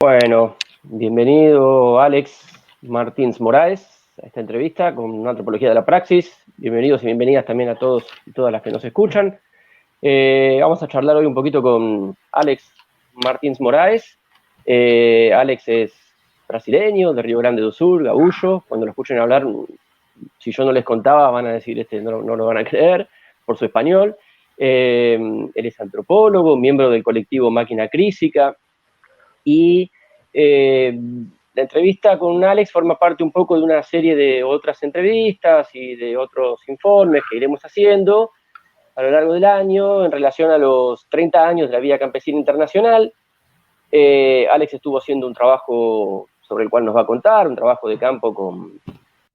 Bueno, bienvenido Alex Martins Moraes a esta entrevista con Antropología de la Praxis. Bienvenidos y bienvenidas también a todos y todas las que nos escuchan. Vamos a charlar hoy un poquito con Alex Martins Moraes. Alex es brasileño, de Río Grande do Sul, gaúcho. Cuando lo escuchen hablar, si yo no les contaba, van a decir, no lo van a creer, por su español. Él es antropólogo, miembro del colectivo Máquina Crísica, y la entrevista con Alex forma parte un poco de una serie de otras entrevistas y de otros informes que iremos haciendo a lo largo del año en relación a los 30 años de la Vía Campesina Internacional. Alex estuvo haciendo un trabajo sobre el cual nos va a contar, un trabajo de campo con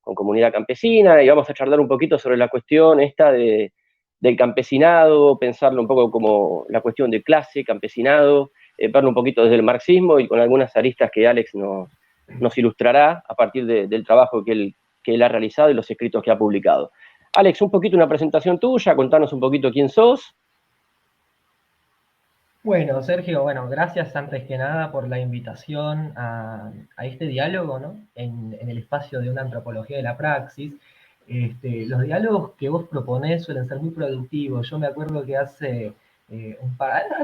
comunidad campesina, y vamos a charlar un poquito sobre la cuestión esta del campesinado, pensarlo un poco como la cuestión de clase, campesinado, verlo un poquito desde el marxismo y con algunas aristas que Alex nos ilustrará a partir del trabajo que él ha realizado y los escritos que ha publicado. Alex, un poquito una presentación tuya, contanos un poquito quién sos. Bueno, Sergio, gracias antes que nada por la invitación a este diálogo, ¿no? En el espacio de una antropología de la praxis. Los diálogos que vos proponés suelen ser muy productivos. Yo me acuerdo que hace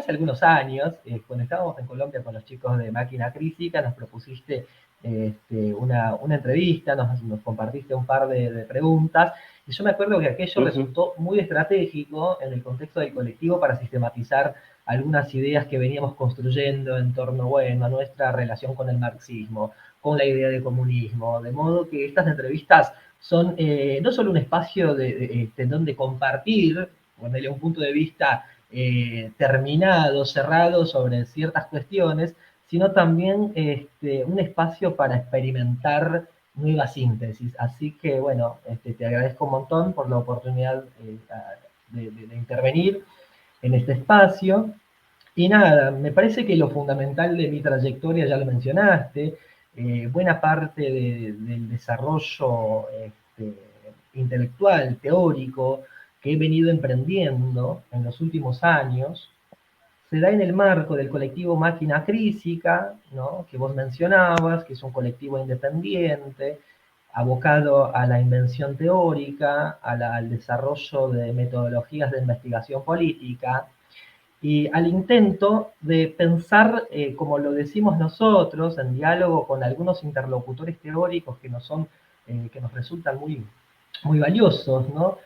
algunos años, cuando estábamos en Colombia con los chicos de Máquina Crísica, nos propusiste una entrevista, nos compartiste un par de preguntas, y yo me acuerdo que aquello Uh -huh. resultó muy estratégico en el contexto del colectivo para sistematizar algunas ideas que veníamos construyendo en torno, bueno, a nuestra relación con el marxismo, con la idea de comunismo, de modo que estas entrevistas son no solo un espacio donde compartir, ponerle un punto de vista terminado, cerrado sobre ciertas cuestiones, sino también un espacio para experimentar nuevas síntesis. Así que, bueno, te agradezco un montón por la oportunidad de intervenir en este espacio. Y nada, me parece que lo fundamental de mi trayectoria ya lo mencionaste, buena parte del desarrollo intelectual, teórico, que he venido emprendiendo en los últimos años, se da en el marco del colectivo Máquina Crísica, ¿no? Que vos mencionabas, que es un colectivo independiente, abocado a la invención teórica, al desarrollo de metodologías de investigación política, y al intento de pensar, como lo decimos nosotros, en diálogo con algunos interlocutores teóricos que nos resultan muy valiosos, ¿no?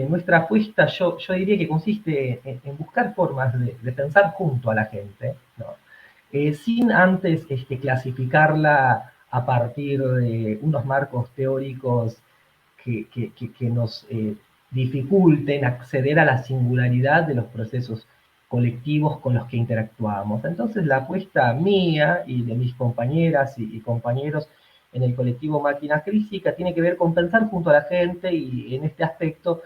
Nuestra apuesta, yo diría que consiste en buscar formas de pensar junto a la gente, ¿no? Sin antes clasificarla a partir de unos marcos teóricos que nos dificulten acceder a la singularidad de los procesos colectivos con los que interactuamos. Entonces la apuesta mía y de mis compañeras y compañeros en el colectivo Máquina Crísica tiene que ver con pensar junto a la gente, y en este aspecto,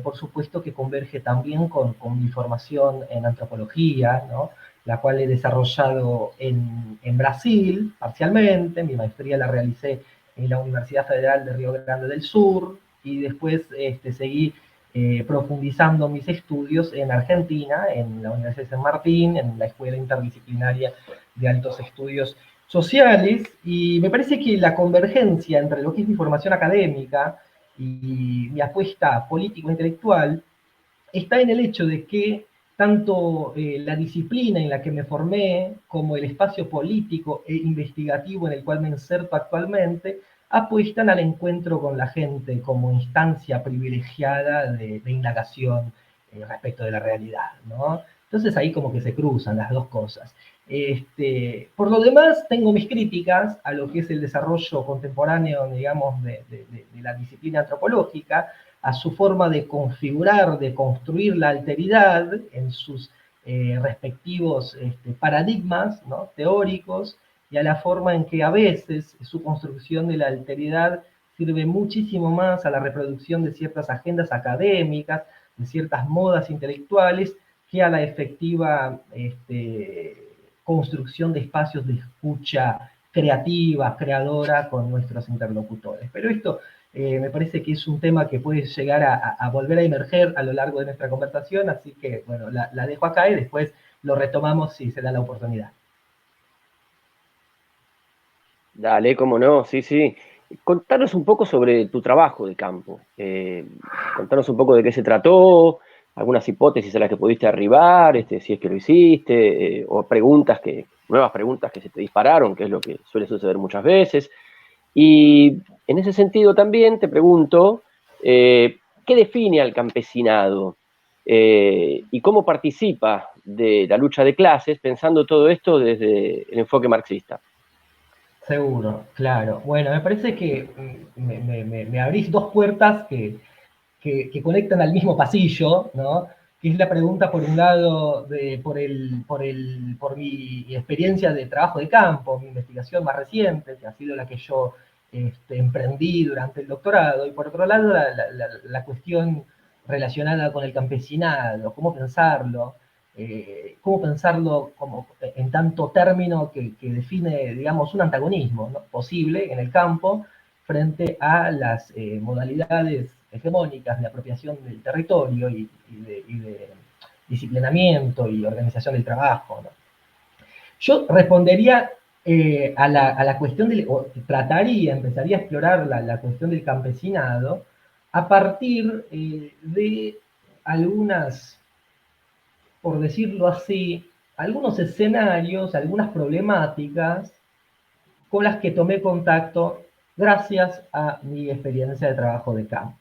por supuesto que converge también con mi formación en antropología, ¿no? La cual he desarrollado en Brasil parcialmente. Mi maestría la realicé en la Universidad Federal de Río Grande del Sur, y después seguí profundizando mis estudios en Argentina, en la Universidad de San Martín, en la Escuela Interdisciplinaria de Altos Estudios Sociales, y me parece que la convergencia entre lo que es mi formación académica y mi apuesta político-intelectual está en el hecho de que tanto la disciplina en la que me formé como el espacio político e investigativo en el cual me inserto actualmente apuestan al encuentro con la gente como instancia privilegiada de indagación respecto de la realidad, ¿no? Entonces ahí como que se cruzan las dos cosas. Por lo demás, tengo mis críticas a lo que es el desarrollo contemporáneo, digamos, de la disciplina antropológica, a su forma de configurar, de construir la alteridad en sus respectivos paradigmas, ¿no? Teóricos, y a la forma en que a veces su construcción de la alteridad sirve muchísimo más a la reproducción de ciertas agendas académicas, de ciertas modas intelectuales, que a la efectiva construcción de espacios de escucha creativa, creadora con nuestros interlocutores. Pero esto me parece que es un tema que puede llegar a volver a emerger a lo largo de nuestra conversación, así que bueno, la dejo acá y después lo retomamos si se da la oportunidad. Dale, cómo no, sí, sí. Contanos un poco sobre tu trabajo de campo. Contanos un poco de qué se trató, algunas hipótesis a las que pudiste arribar, si es que lo hiciste, o nuevas preguntas que se te dispararon, que es lo que suele suceder muchas veces. Y en ese sentido también te pregunto, ¿qué define al campesinado? ¿Y cómo participa de la lucha de clases, pensando todo esto desde el enfoque marxista? Seguro, claro. Bueno, me parece que me abrís dos puertas que conectan al mismo pasillo, ¿no? Que es la pregunta, por un lado, por mi experiencia de trabajo de campo, mi investigación más reciente, que ha sido la que yo emprendí durante el doctorado, y por otro lado, la cuestión relacionada con el campesinado, cómo pensarlo como, en tanto término que define, digamos, un antagonismo, ¿no?, posible en el campo frente a las modalidades hegemónicas de apropiación del territorio y de disciplinamiento y organización del trabajo, ¿no? Yo respondería a la cuestión o trataría, empezaría a explorar la cuestión del campesinado a partir de algunas, por decirlo así, algunos escenarios, algunas problemáticas con las que tomé contacto gracias a mi experiencia de trabajo de campo.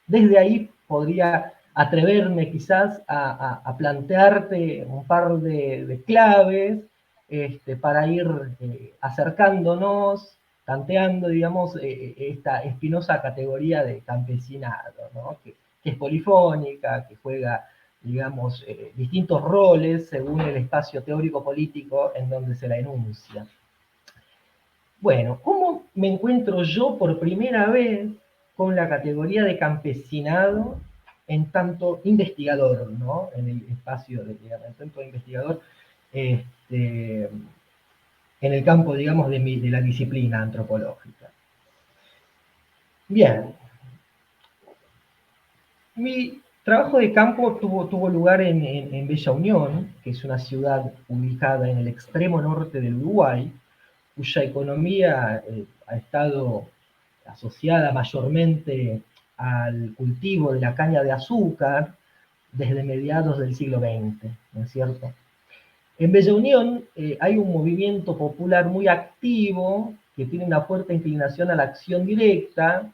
Desde ahí podría atreverme quizás a plantearte un par de claves para ir acercándonos, tanteando, digamos, esta espinosa categoría de campesinado, ¿no?, que es polifónica, que juega, digamos, distintos roles según el espacio teórico-político en donde se la enuncia. Bueno, ¿cómo me encuentro yo por primera vez con la categoría de campesinado en tanto investigador, ¿no? En el espacio en tanto investigador, este, en el campo, digamos, de la disciplina antropológica. Bien, mi trabajo de campo tuvo lugar en Bella Unión, que es una ciudad ubicada en el extremo norte del Uruguay, cuya economía ha estado asociada mayormente al cultivo de la caña de azúcar desde mediados del siglo XX, ¿no es cierto? En Bella Unión hay un movimiento popular muy activo que tiene una fuerte inclinación a la acción directa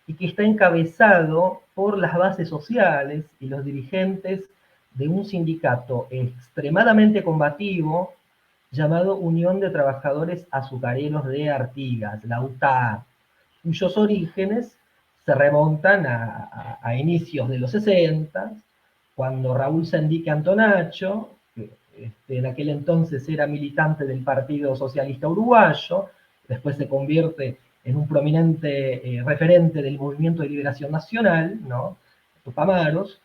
y que está encabezado por las bases sociales y los dirigentes de un sindicato extremadamente combativo llamado Unión de Trabajadores Azucareros de Artigas, la UTA, cuyos orígenes se remontan a inicios de los 60, cuando Raúl Sendic Antonacho, que en aquel entonces era militante del Partido Socialista Uruguayo, después se convierte en un prominente referente del Movimiento de Liberación Nacional, ¿no?, Tupamaros,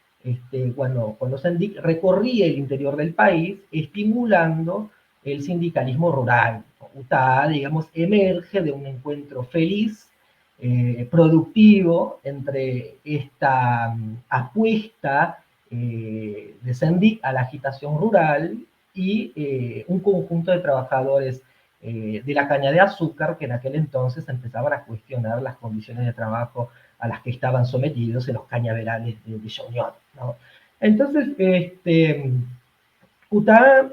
cuando Sendic recorría el interior del país, estimulando el sindicalismo rural. UTA, digamos, emerge de un encuentro feliz, productivo, entre esta apuesta de Sendic a la agitación rural y un conjunto de trabajadores de la caña de azúcar que en aquel entonces empezaban a cuestionar las condiciones de trabajo a las que estaban sometidos en los cañaverales de Villa Unión, ¿no? Entonces, UTA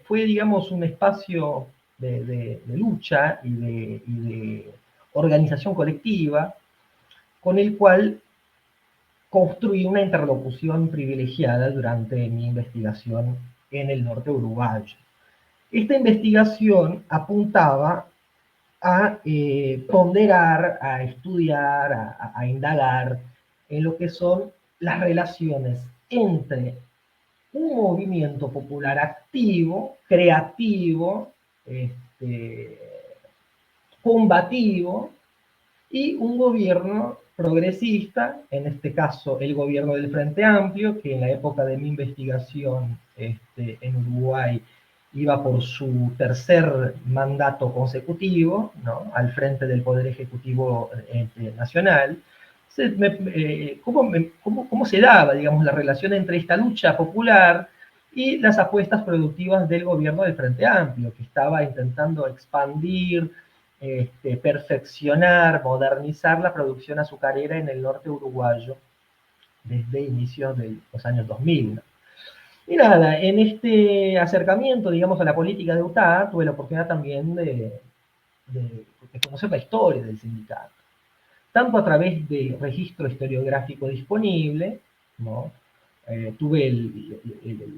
fue, digamos, un espacio de lucha y de organización colectiva con el cual construí una interlocución privilegiada durante mi investigación en el norte uruguayo. Esta investigación apuntaba a ponderar, a estudiar, a indagar en lo que son las relaciones entre un movimiento popular activo, creativo, combativo, y un gobierno progresista, en este caso el gobierno del Frente Amplio, que en la época de mi investigación en Uruguay iba por su tercer mandato consecutivo, ¿no?, al frente del Poder Ejecutivo nacional. ¿Cómo se daba, digamos, la relación entre esta lucha popular y las apuestas productivas del gobierno del Frente Amplio, que estaba intentando expandir perfeccionar, modernizar la producción azucarera en el norte uruguayo desde inicios de los años 2000. ¿No? Y nada, en este acercamiento, digamos, a la política de UTA, tuve la oportunidad también de conocer la historia del sindicato, tanto a través de registro historiográfico disponible, ¿no? Tuve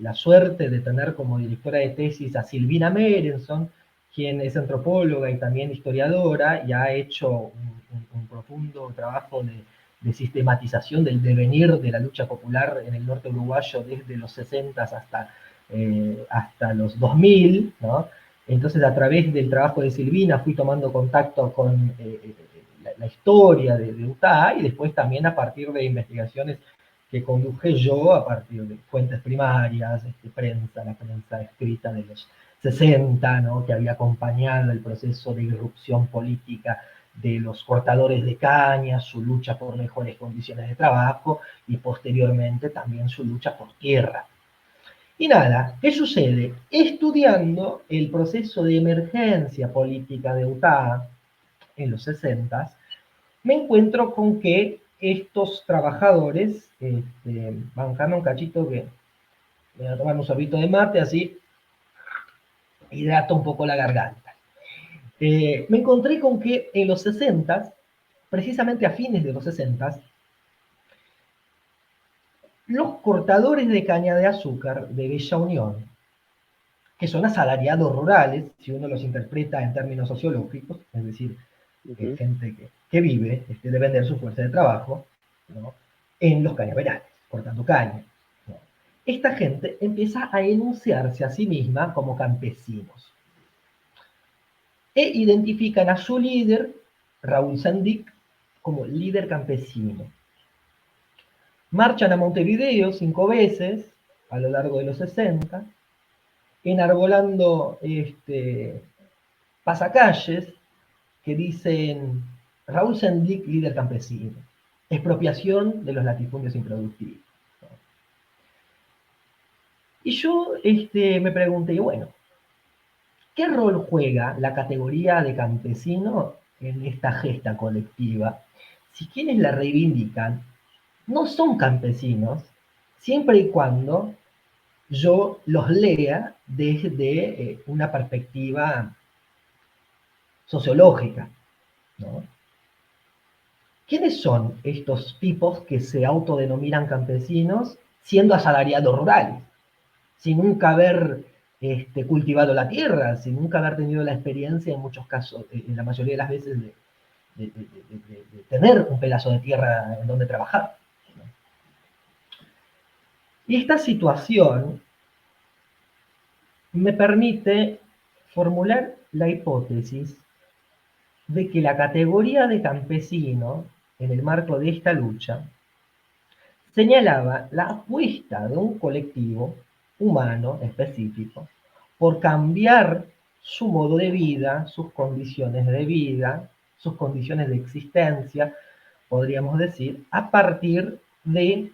la suerte de tener como directora de tesis a Silvina Merenson, quien es antropóloga y también historiadora, y ha hecho un profundo trabajo de sistematización del devenir de la lucha popular en el norte uruguayo desde los 60 hasta los 2000, ¿no? Entonces, a través del trabajo de Silvina fui tomando contacto con la historia de UTA y después también a partir de investigaciones que conduje yo a partir de fuentes primarias, prensa, la prensa escrita de los 60, ¿no? Que había acompañado el proceso de irrupción política de los cortadores de caña, su lucha por mejores condiciones de trabajo y posteriormente también su lucha por tierra. Y nada, ¿qué sucede? Estudiando el proceso de emergencia política de UTA en los 60, me encuentro con que estos trabajadores, bancame un cachito que voy a tomar un sorbito de mate, así hidrato un poco la garganta. Me encontré con que en los 60, precisamente a fines de los 60, los cortadores de caña de azúcar de Bella Unión, que son asalariados rurales, si uno los interpreta en términos sociológicos, es decir, gente que vive de vender su fuerza de trabajo, ¿no? En los cañaverales, cortando caña. ¿No? Esta gente empieza a enunciarse a sí misma como campesinos. E identifican a su líder, Raúl Sendic, como líder campesino. Marchan a Montevideo 5 veces a lo largo de los 60, enarbolando pasacalles que dicen Raúl Sendic, líder campesino, expropiación de los latifundios improductivos. ¿No? Y yo me pregunté, bueno, ¿qué rol juega la categoría de campesino en esta gesta colectiva? Si quienes la reivindican no son campesinos, siempre y cuando yo los lea desde una perspectiva sociológica, ¿no? ¿Quiénes son estos tipos que se autodenominan campesinos siendo asalariados rurales? Sin nunca haber cultivado la tierra, sin nunca haber tenido la experiencia, en muchos casos, en la mayoría de las veces, de tener un pedazo de tierra en donde trabajar. ¿No? Y esta situación me permite formular la hipótesis de que la categoría de campesino, en el marco de esta lucha, señalaba la apuesta de un colectivo humano específico por cambiar su modo de vida, sus condiciones de vida, sus condiciones de existencia, podríamos decir, a partir del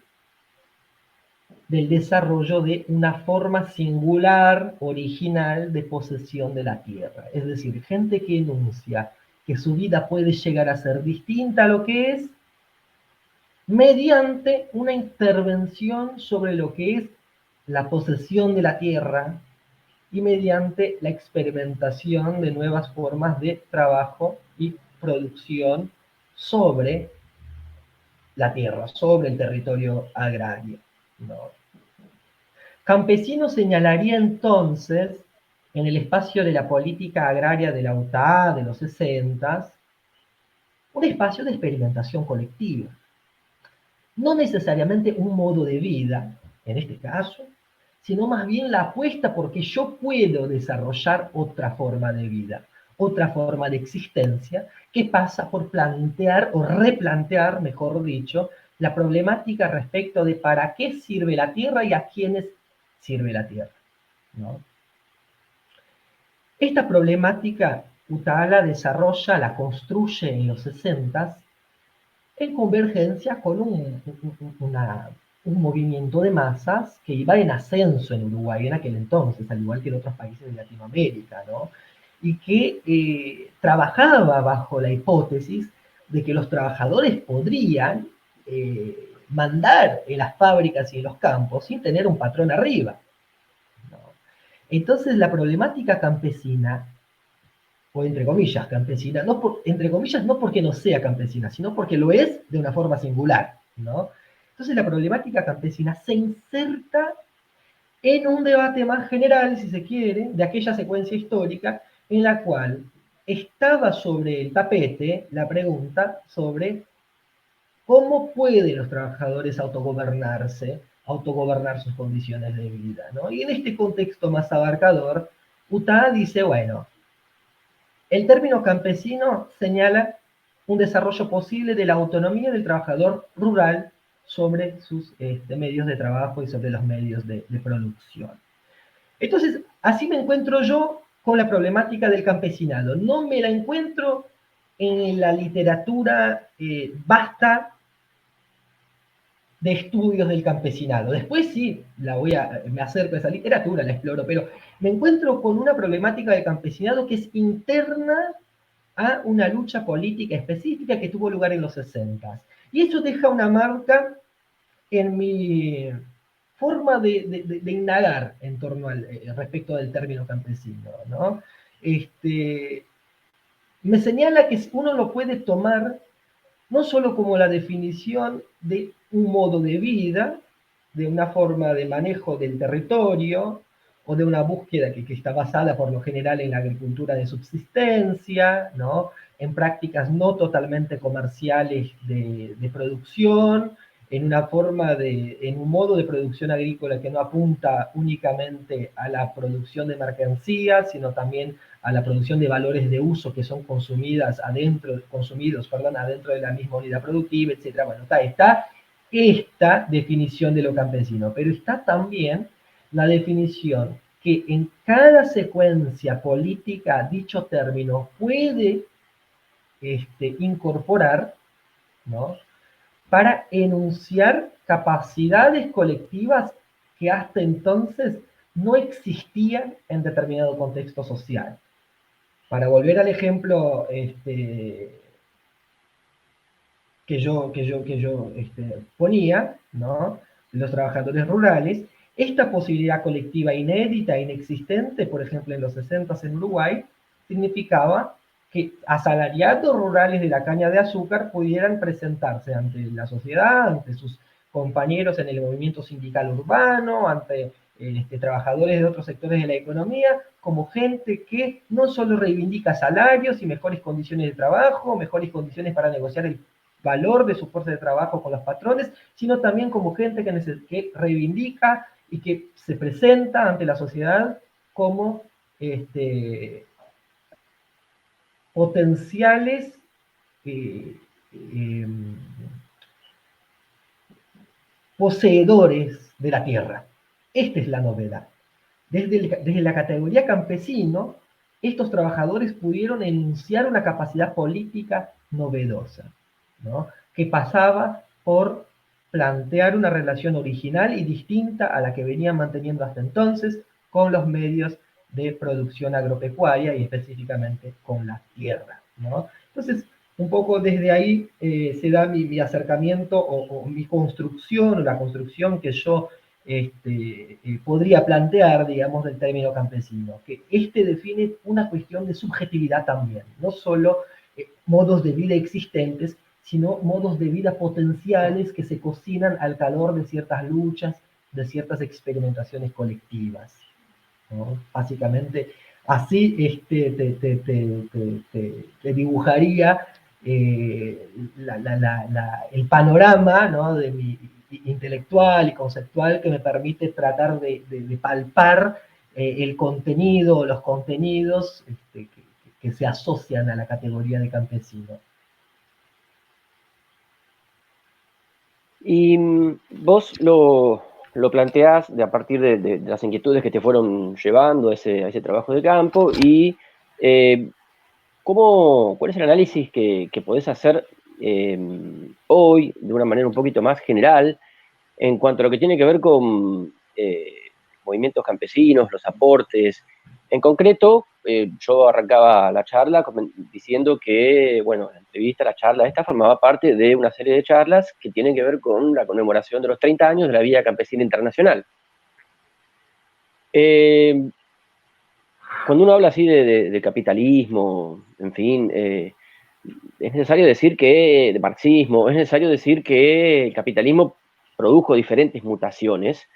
desarrollo de una forma singular, original de posesión de la tierra. Es decir, gente que enuncia que su vida puede llegar a ser distinta a lo que es, mediante una intervención sobre lo que es la posesión de la tierra y mediante la experimentación de nuevas formas de trabajo y producción sobre la tierra, sobre el territorio agrario. ¿No? Campesino señalaría entonces, en el espacio de la política agraria de la UTA de los 60, un espacio de experimentación colectiva. No necesariamente un modo de vida, en este caso, sino más bien la apuesta porque yo puedo desarrollar otra forma de vida, otra forma de existencia, que pasa por plantear o replantear, mejor dicho, la problemática respecto de para qué sirve la tierra y a quiénes sirve la tierra. ¿No? Esta problemática UTA la desarrolla, la construye en los 60 en convergencia con un movimiento de masas que iba en ascenso en Uruguay en aquel entonces, al igual que en otros países de Latinoamérica, ¿no? y que trabajaba bajo la hipótesis de que los trabajadores podrían mandar en las fábricas y en los campos sin tener un patrón arriba, ¿no? Entonces la problemática campesina, o entre comillas campesina, no entre comillas no porque no sea campesina, sino porque lo es de una forma singular, ¿no? Entonces la problemática campesina se inserta en un debate más general, si se quiere, de aquella secuencia histórica en la cual estaba sobre el tapete la pregunta sobre cómo pueden los trabajadores autogobernarse, autogobernar sus condiciones de vida, ¿no? Y en este contexto más abarcador, UTA dice, bueno, el término campesino señala un desarrollo posible de la autonomía del trabajador rural sobre sus medios de trabajo y sobre los medios de producción. Entonces, así me encuentro yo con la problemática del campesinado. No me la encuentro en la literatura vasta de estudios del campesinado. Después sí, me acerco a esa literatura, la exploro, pero me encuentro con una problemática del campesinado que es interna a una lucha política específica que tuvo lugar en los 60. Y eso deja una marca en mi forma de indagar en torno al respecto del término campesino, ¿no? Me señala que uno lo puede tomar no solo como la definición de un modo de vida, de una forma de manejo del territorio, o de una búsqueda que está basada por lo general en la agricultura de subsistencia, ¿no? En prácticas no totalmente comerciales de producción, en un modo de producción agrícola que no apunta únicamente a la producción de mercancías, sino también a la producción de valores de uso que son consumidos adentro de la misma unidad productiva, etc. Bueno, está esta definición de lo campesino, pero está también la definición que en cada secuencia política dicho término puede incorporar, ¿no? Para enunciar capacidades colectivas que hasta entonces no existían en determinado contexto social. Para volver al ejemplo que yo ponía, ¿no? Los trabajadores rurales, esta posibilidad colectiva inédita, inexistente, por ejemplo, en los 60 en Uruguay, significaba que asalariados rurales de la caña de azúcar pudieran presentarse ante la sociedad, ante sus compañeros en el movimiento sindical urbano, ante trabajadores de otros sectores de la economía, como gente que no solo reivindica salarios y mejores condiciones de trabajo, mejores condiciones para negociar el valor de su fuerza de trabajo con los patrones, sino también como gente que reivindica y que se presenta ante la sociedad como potenciales eh, poseedores de la tierra. Esta es la novedad. Desde la categoría campesino, estos trabajadores pudieron enunciar una capacidad política novedosa, ¿no? Que pasaba por plantear una relación original y distinta a la que venían manteniendo hasta entonces con los medios de producción agropecuaria y específicamente con la tierra, ¿no? Entonces, un poco desde ahí se da mi acercamiento o mi construcción, o la construcción que yo podría plantear, digamos, del término campesino, que define una cuestión de subjetividad también, no solo modos de vida existentes, sino modos de vida potenciales que se cocinan al calor de ciertas luchas, de ciertas experimentaciones colectivas, ¿no? Básicamente, así te dibujaría el panorama, ¿no? De mi intelectual y conceptual que me permite tratar de palpar el contenido, los contenidos que se asocian a la categoría de campesino. Y vos lo planteás a partir de las inquietudes que te fueron llevando a ese trabajo de campo y ¿cuál es el análisis que podés hacer hoy de una manera un poquito más general en cuanto a lo que tiene que ver con movimientos campesinos, los aportes? En concreto, yo arrancaba la charla diciendo que, bueno, la entrevista, la charla esta formaba parte de una serie de charlas que tienen que ver con la conmemoración de los 30 años de la Vía Campesina Internacional. Cuando uno habla así de capitalismo, en fin, es necesario decir que, de marxismo, es necesario decir que el capitalismo produjo diferentes mutaciones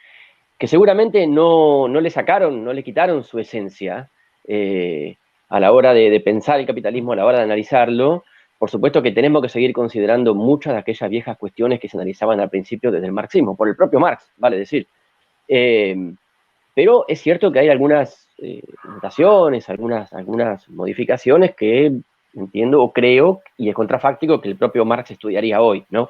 que seguramente no le sacaron, no le quitaron su esencia a la hora de pensar el capitalismo, a la hora de analizarlo. Por supuesto que tenemos que seguir considerando muchas de aquellas viejas cuestiones que se analizaban al principio desde el marxismo, por el propio Marx, vale decir. Pero es cierto que hay algunas mutaciones, algunas modificaciones que entiendo o creo, y es contrafáctico, que el propio Marx estudiaría hoy, ¿no?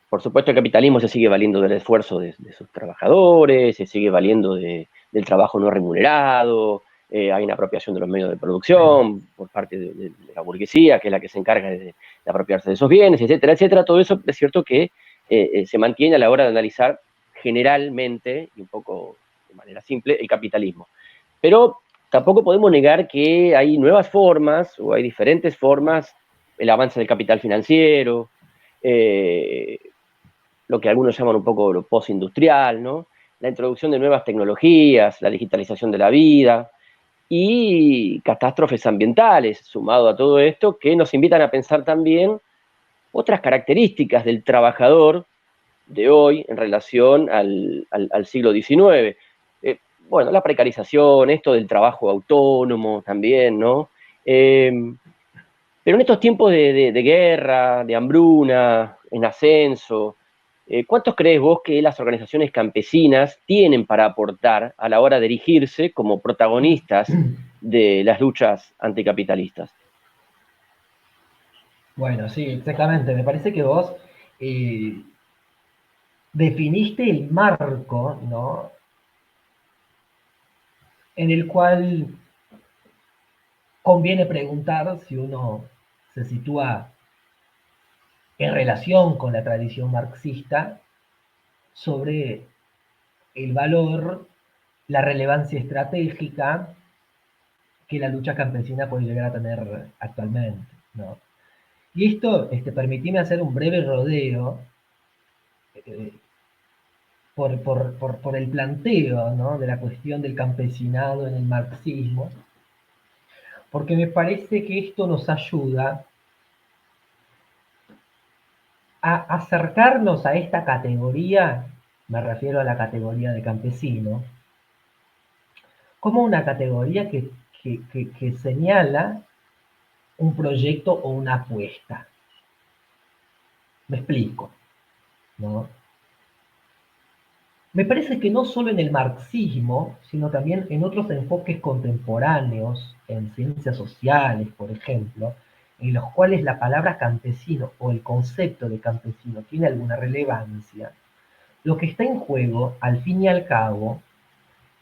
Por supuesto, el capitalismo se sigue valiendo del esfuerzo de sus trabajadores, se sigue valiendo del trabajo no remunerado, hay una apropiación de los medios de producción por parte de la burguesía, que es la que se encarga de apropiarse de esos bienes, etcétera, etcétera. Todo eso es cierto que se mantiene a la hora de analizar generalmente, y un poco de manera simple, el capitalismo. Pero tampoco podemos negar que hay nuevas formas, o hay diferentes formas, el avance del capital financiero, eh, lo que algunos llaman un poco lo postindustrial, ¿no? La introducción de nuevas tecnologías, la digitalización de la vida y catástrofes ambientales, sumado a todo esto, que nos invitan a pensar también otras características del trabajador de hoy en relación al siglo XIX. Bueno, la precarización, esto del trabajo autónomo también, ¿no? Pero en estos tiempos de guerra, de hambruna, en ascenso, ¿cuántos crees vos que las organizaciones campesinas tienen para aportar a la hora de erigirse como protagonistas de las luchas anticapitalistas? Bueno, sí, exactamente. Me parece que vos eh, definiste el marco, ¿no? En el cual conviene preguntar si uno se sitúa en relación con la tradición marxista sobre el valor, la relevancia estratégica que la lucha campesina puede llegar a tener actualmente, ¿no? Y esto, permitime hacer un breve rodeo eh, por el planteo, ¿no?, de la cuestión del campesinado en el marxismo, porque me parece que esto nos ayuda a acercarnos a esta categoría, me refiero a la categoría de campesino, como una categoría que señala un proyecto o una apuesta. Me explico, ¿no? Me parece que no solo en el marxismo, sino también en otros enfoques contemporáneos, en ciencias sociales, por ejemplo, en los cuales la palabra campesino o el concepto de campesino tiene alguna relevancia, lo que está en juego, al fin y al cabo,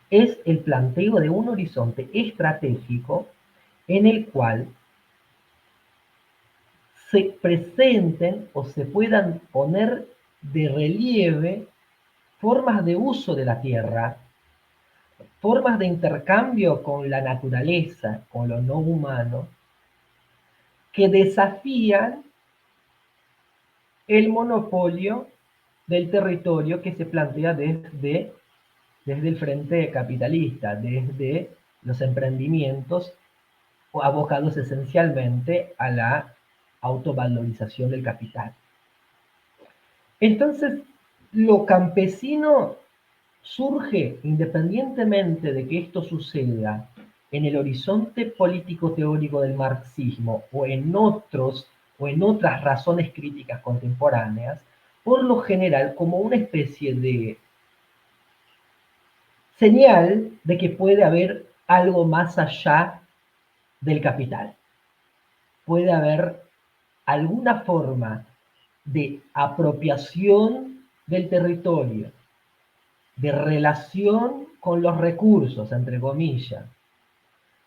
es el planteo de un horizonte estratégico en el cual se presenten o se puedan poner de relieve formas de uso de la tierra, formas de intercambio con la naturaleza, con lo no humano, que desafían el monopolio del territorio que se plantea desde el frente capitalista, desde los emprendimientos abocados esencialmente a la autovalorización del capital. Entonces, lo campesino surge independientemente de que esto suceda en el horizonte político teórico del marxismo o en otras razones críticas contemporáneas, por lo general como una especie de señal de que puede haber algo más allá del capital. Puede haber alguna forma de apropiación del territorio, de relación con los recursos, entre comillas,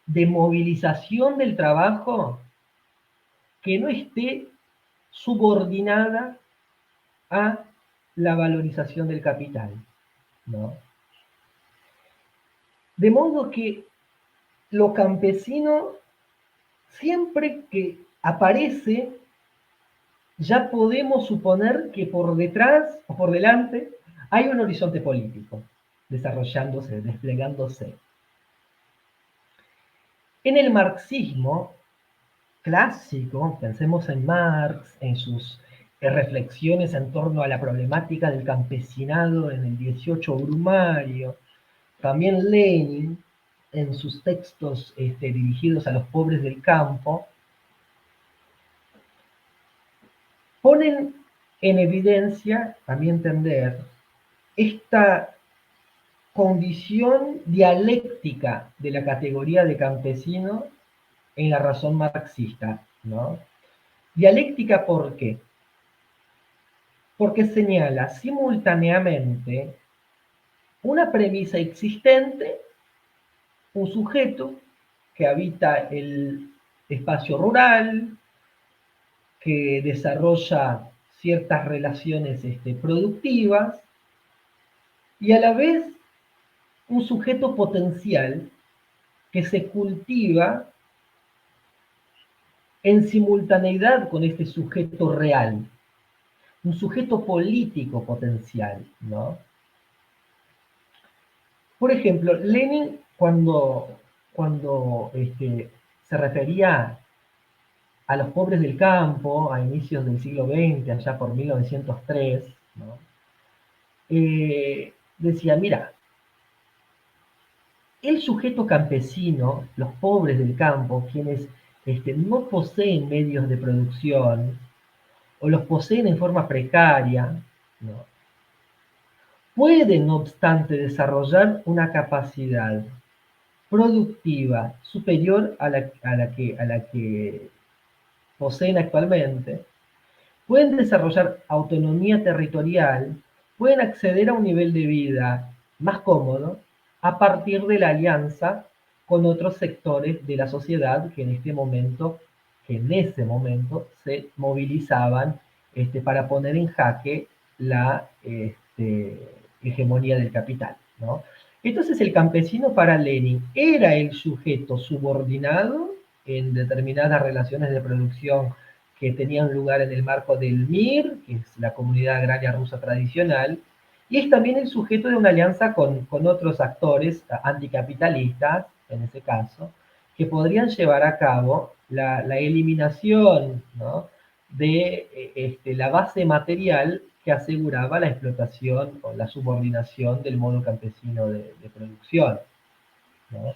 de movilización del trabajo que no esté subordinada a la valorización del capital, ¿no? De modo que lo campesino, siempre que aparece, ya podemos suponer que por detrás o por delante hay un horizonte político desarrollándose, desplegándose. En el marxismo clásico, pensemos en Marx, en sus reflexiones en torno a la problemática del campesinado en el 18 Brumario, también Lenin, en sus textos dirigidos a los pobres del campo, ponen en evidencia, a mi entender, esta condición dialéctica de la categoría de campesino en la razón marxista, ¿no? Dialéctica, ¿por qué? Porque señala simultáneamente una premisa existente, un sujeto que habita el espacio rural, que desarrolla ciertas relaciones productivas, y a la vez un sujeto potencial que se cultiva en simultaneidad con este sujeto real, un sujeto político potencial, ¿no? Por ejemplo, Lenin, cuando se refería a los pobres del campo a inicios del siglo XX, allá por 1903, ¿no? Decía, mira, el sujeto campesino, los pobres del campo, quienes no poseen medios de producción o los poseen en forma precaria, ¿no? Pueden, no obstante, desarrollar una capacidad productiva superior a la que poseen actualmente, pueden desarrollar autonomía territorial, pueden acceder a un nivel de vida más cómodo a partir de la alianza con otros sectores de la sociedad que en ese momento se movilizaban para poner en jaque la hegemonía del capital, ¿no? Entonces el campesino para Lenin era el sujeto subordinado en determinadas relaciones de producción que tenían lugar en el marco del MIR, que es la comunidad agraria rusa tradicional, y es también el sujeto de una alianza con otros actores anticapitalistas, en ese caso, que podrían llevar a cabo la eliminación, ¿no?, de la base material que aseguraba la explotación o la subordinación del modo campesino de producción, ¿no?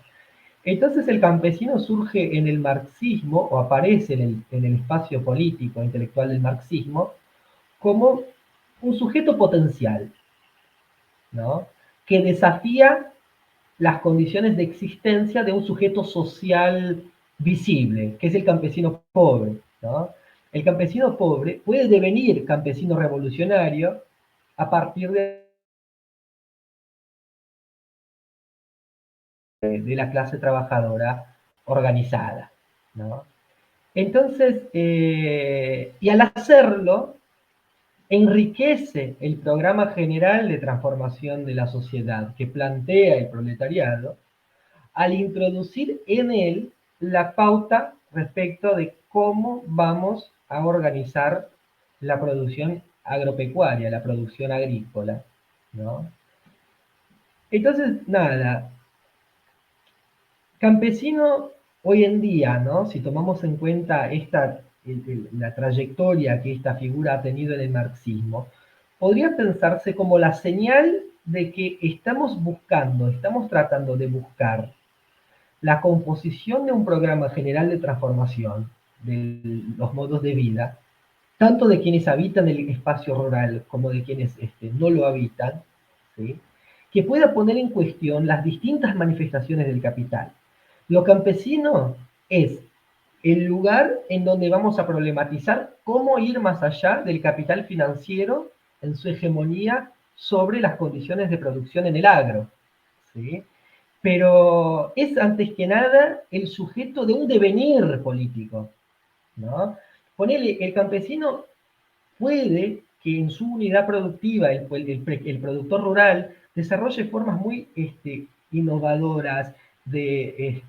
Entonces el campesino surge en el marxismo o aparece en el espacio político intelectual del marxismo como un sujeto potencial, ¿no?, que desafía las condiciones de existencia de un sujeto social visible, que es el campesino pobre, ¿no? El campesino pobre puede devenir campesino revolucionario a partir de la clase trabajadora organizada, ¿no? Entonces, y al hacerlo, enriquece el programa general de transformación de la sociedad que plantea el proletariado al introducir en él la pauta respecto de cómo vamos a organizar la producción agropecuaria, la producción agrícola, ¿no? Entonces, nada, campesino hoy en día, ¿no?, si tomamos en cuenta la trayectoria que esta figura ha tenido en el marxismo, podría pensarse como la señal de que estamos tratando de buscar la composición de un programa general de transformación de los modos de vida, tanto de quienes habitan el espacio rural como de quienes no lo habitan, ¿sí?, que pueda poner en cuestión las distintas manifestaciones del capital. Lo campesino es el lugar en donde vamos a problematizar cómo ir más allá del capital financiero en su hegemonía sobre las condiciones de producción en el agro, ¿sí? Pero es antes que nada el sujeto de un devenir político, ¿no? Ponele, el campesino puede que en su unidad productiva, el productor rural, desarrolle formas muy innovadoras de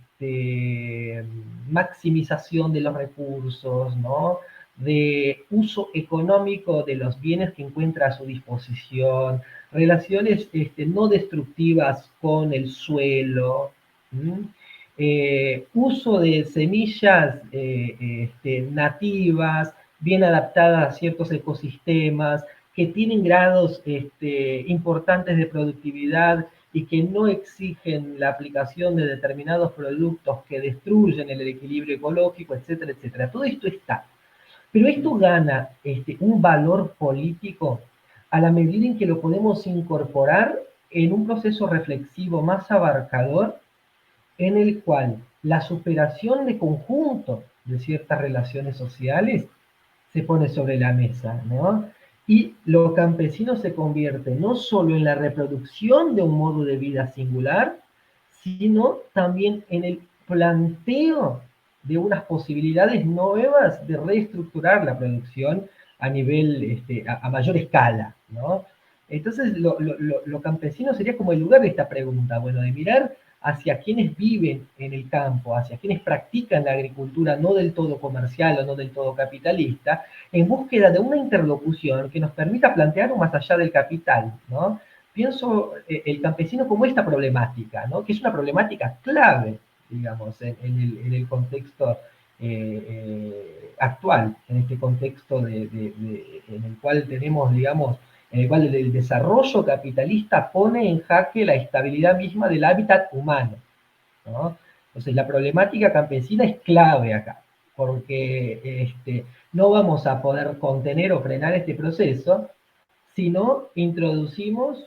maximización de los recursos, ¿no? De uso económico de los bienes que encuentra a su disposición, relaciones no destructivas con el suelo, uso de semillas nativas, bien adaptadas a ciertos ecosistemas, que tienen grados importantes de productividad y que no exigen la aplicación de determinados productos que destruyen el equilibrio ecológico, etcétera, etcétera. Todo esto está. Pero esto gana un valor político a la medida en que lo podemos incorporar en un proceso reflexivo más abarcador, en el cual la superación de conjunto de ciertas relaciones sociales se pone sobre la mesa, ¿no? Y lo campesino se convierte no solo en la reproducción de un modo de vida singular, sino también en el planteo de unas posibilidades nuevas de reestructurar la producción a nivel, a mayor escala, ¿no? Entonces, lo campesino sería como el lugar de esta pregunta, bueno, de mirar hacia quienes viven en el campo, hacia quienes practican la agricultura no del todo comercial o no del todo capitalista, en búsqueda de una interlocución que nos permita plantear un más allá del capital, ¿no? Pienso el campesino como esta problemática, ¿no? Que es una problemática clave, digamos, en el contexto actual, en este contexto en el cual tenemos, digamos, en el cual el desarrollo capitalista pone en jaque la estabilidad misma del hábitat humano, ¿no? Entonces la problemática campesina es clave acá, porque no vamos a poder contener o frenar este proceso si no introducimos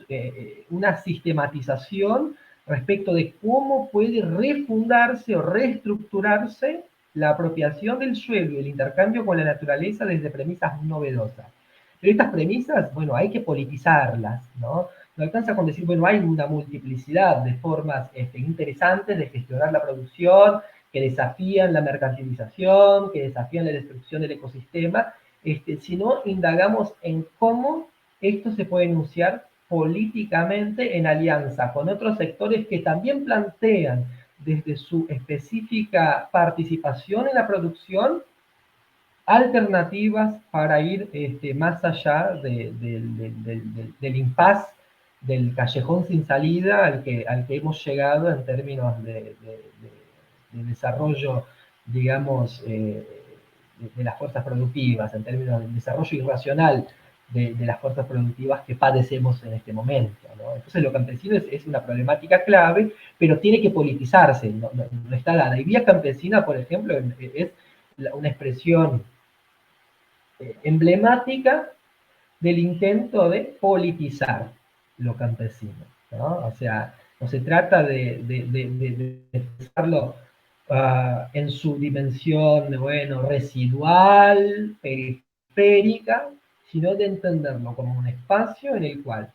una sistematización respecto de cómo puede refundarse o reestructurarse la apropiación del suelo y el intercambio con la naturaleza desde premisas novedosas. Pero estas premisas, bueno, hay que politizarlas, ¿no? No alcanza con decir, bueno, hay una multiplicidad de formas interesantes de gestionar la producción, que desafían la mercantilización, que desafían la destrucción del ecosistema, si no indagamos en cómo esto se puede enunciar políticamente en alianza con otros sectores que también plantean desde su específica participación en la producción alternativas para ir más allá del impasse, del callejón sin salida al que hemos llegado en términos de desarrollo, digamos, de las fuerzas productivas, en términos del desarrollo irracional de las fuerzas productivas que padecemos en este momento, ¿no? Entonces lo campesino es una problemática clave, pero tiene que politizarse, no está dada. Y vía campesina, por ejemplo, es una expresión emblemática del intento de politizar lo campesino, ¿no? O sea, no se trata de pensarlo en su dimensión, bueno, residual, periférica, sino de entenderlo como un espacio en el cual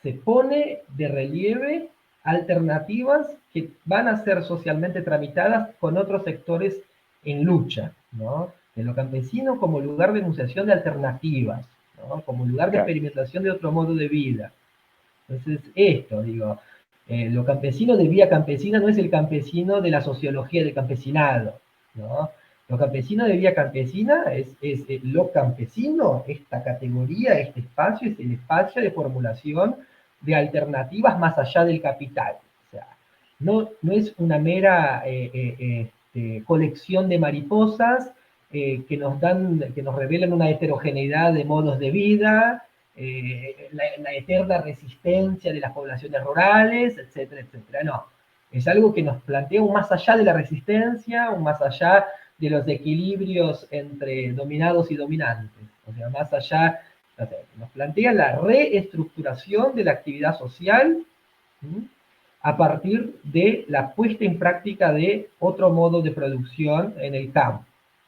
se pone de relieve alternativas que van a ser socialmente tramitadas con otros sectores en lucha, ¿no? De lo campesino como lugar de enunciación de alternativas, ¿no? Como lugar de experimentación de otro modo de vida. Entonces, esto, digo, lo campesino de vía campesina no es el campesino de la sociología del campesinado, ¿no? Lo campesino de vía campesina es lo campesino, esta categoría, este espacio, es el espacio de formulación de alternativas más allá del capital. O sea, no es una mera colección de mariposas que nos revelan una heterogeneidad de modos de vida, la eterna resistencia de las poblaciones rurales, etcétera, etcétera. No, es algo que nos plantea un más allá de la resistencia, un más allá de los equilibrios entre dominados y dominantes. O sea, más allá, o sea, nos plantea la reestructuración de la actividad social, ¿sí?, a partir de la puesta en práctica de otro modo de producción en el campo,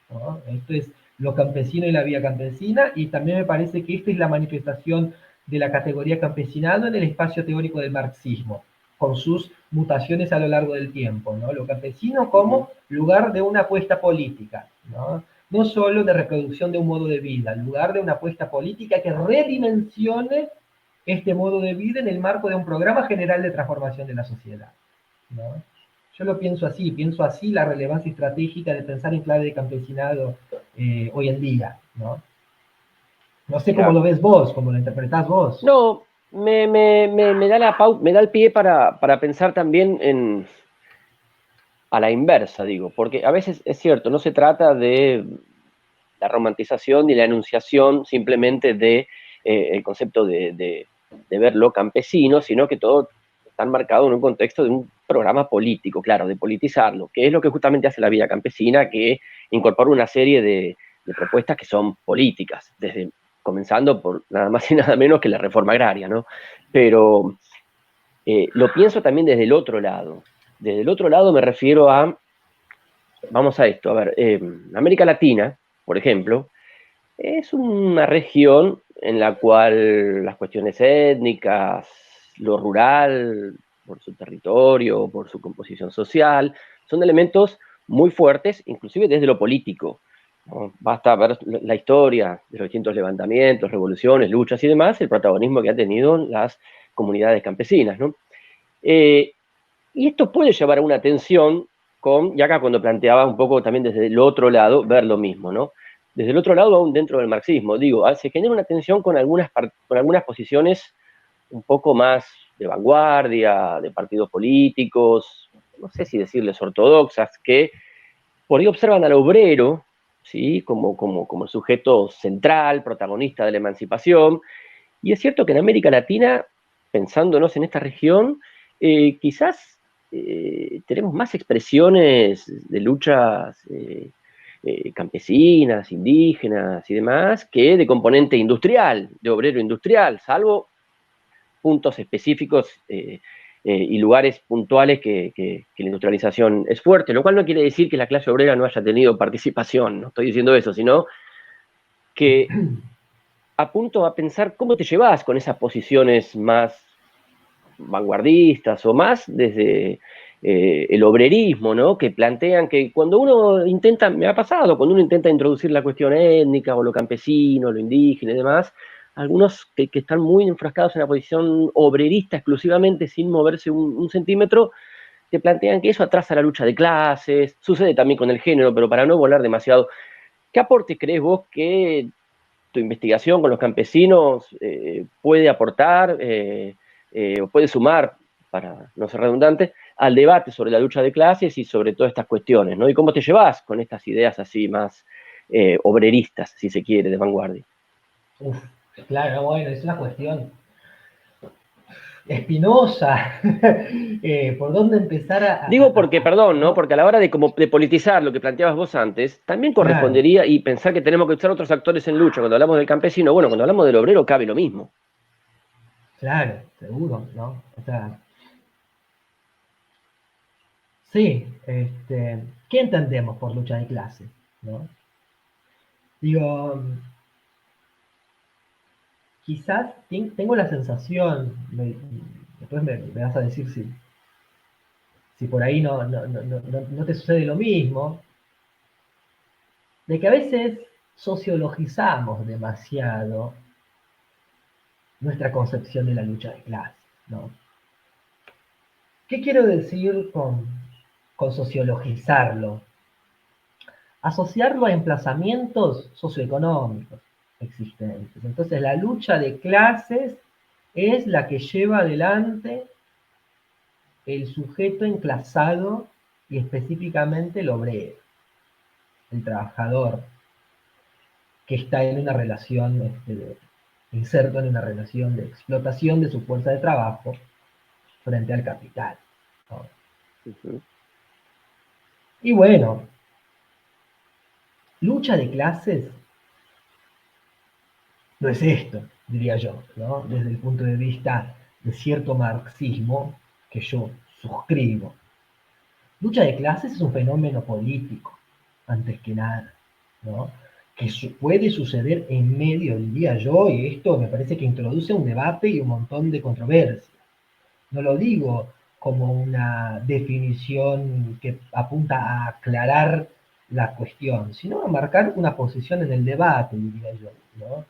¿no? Esto es lo campesino y la vía campesina, y también me parece que esta es la manifestación de la categoría campesinado en el espacio teórico del marxismo, con sus mutaciones a lo largo del tiempo, ¿no? Lo campesino como lugar de una apuesta política, ¿no? No solo de reproducción de un modo de vida, lugar de una apuesta política que redimensione este modo de vida en el marco de un programa general de transformación de la sociedad, ¿no? Yo lo pienso así la relevancia estratégica de pensar en clave de campesinado hoy en día, ¿no? No sé cómo Claro. lo ves vos, cómo lo interpretás vos. No, me da me da el pie para pensar también a la inversa, digo, porque a veces es cierto, no se trata de la romantización ni la enunciación simplemente de el concepto de ver lo campesino, sino que todo está marcado en un contexto de un programa político, claro, de politizarlo, que es lo que justamente hace la vida campesina, que incorpora una serie de propuestas que son políticas, desde comenzando por nada más y nada menos que la reforma agraria, ¿no? Pero lo pienso también desde el otro lado. Desde el otro lado me refiero a, vamos a esto, a ver, América Latina, por ejemplo, es una región en la cual las cuestiones étnicas, lo rural, por su territorio, por su composición social, son elementos muy fuertes, inclusive desde lo político, ¿no? Basta ver la historia de los distintos levantamientos, revoluciones, luchas y demás, el protagonismo que han tenido las comunidades campesinas, ¿no? Eh, y esto puede llevar a una tensión con, y acá cuando planteaba un poco también desde el otro lado, ver lo mismo, ¿no? Desde el otro lado, aún dentro del marxismo, digo, se genera una tensión con algunas posiciones un poco más de vanguardia, de partidos políticos, no sé si decirles ortodoxas, que por ahí observan al obrero, ¿sí? Como el sujeto central, protagonista de la emancipación, y es cierto que en América Latina, pensándonos en esta región, quizás tenemos más expresiones de luchas campesinas, indígenas y demás, que de componente industrial, de obrero industrial, salvo puntos específicos y lugares puntuales que la industrialización es fuerte, lo cual no quiere decir que la clase obrera no haya tenido participación, no estoy diciendo eso, sino que apunto a pensar cómo te llevas con esas posiciones más vanguardistas o más desde el obrerismo, ¿no? Que plantean que cuando uno intenta, me ha pasado, cuando uno intenta introducir la cuestión étnica o lo campesino, lo indígena y demás, algunos que están muy enfrascados en la posición obrerista exclusivamente sin moverse un centímetro, te plantean que eso atrasa la lucha de clases, sucede también con el género, pero para no volar demasiado, ¿qué aporte crees vos que tu investigación con los campesinos puede aportar o puede sumar, para no ser redundante, al debate sobre la lucha de clases y sobre todas estas cuestiones, ¿no? Y cómo te llevas con estas ideas así más obreristas, si se quiere, de vanguardia. Uf, claro, bueno, es una cuestión espinosa. ¿Por dónde empezar Digo porque, perdón, ¿no? ¿no? Porque a la hora de, como, de politizar lo que planteabas vos antes, también Claro, correspondería y pensar que tenemos que usar otros actores en lucha. Cuando hablamos del campesino, bueno, cuando hablamos del obrero cabe lo mismo. claro, seguro, ¿no? O sea, sí, ¿qué entendemos por lucha de clase? ¿No? Digo, quizás tengo la sensación, después me vas a decir si por ahí no te sucede lo mismo, de que a veces sociologizamos demasiado nuestra concepción de la lucha de clases, ¿no? ¿Qué quiero decir con sociologizarlo? Asociarlo a emplazamientos socioeconómicos existentes. Entonces, la lucha de clases es la que lleva adelante el sujeto enclasado y específicamente el obrero, el trabajador, que está en una relación, inserto en una relación de explotación de su fuerza de trabajo frente al capital, ¿no? Uh -huh. Y bueno, lucha de clases no es esto, diría yo, ¿no? Desde el punto de vista de cierto marxismo que yo suscribo. Lucha de clases es un fenómeno político, antes que nada, ¿no? Que puede suceder en medio, diría yo, y esto me parece que introduce un debate y un montón de controversia. No lo digo como una definición que apunta a aclarar la cuestión, sino a marcar una posición en el debate, diría yo, ¿no?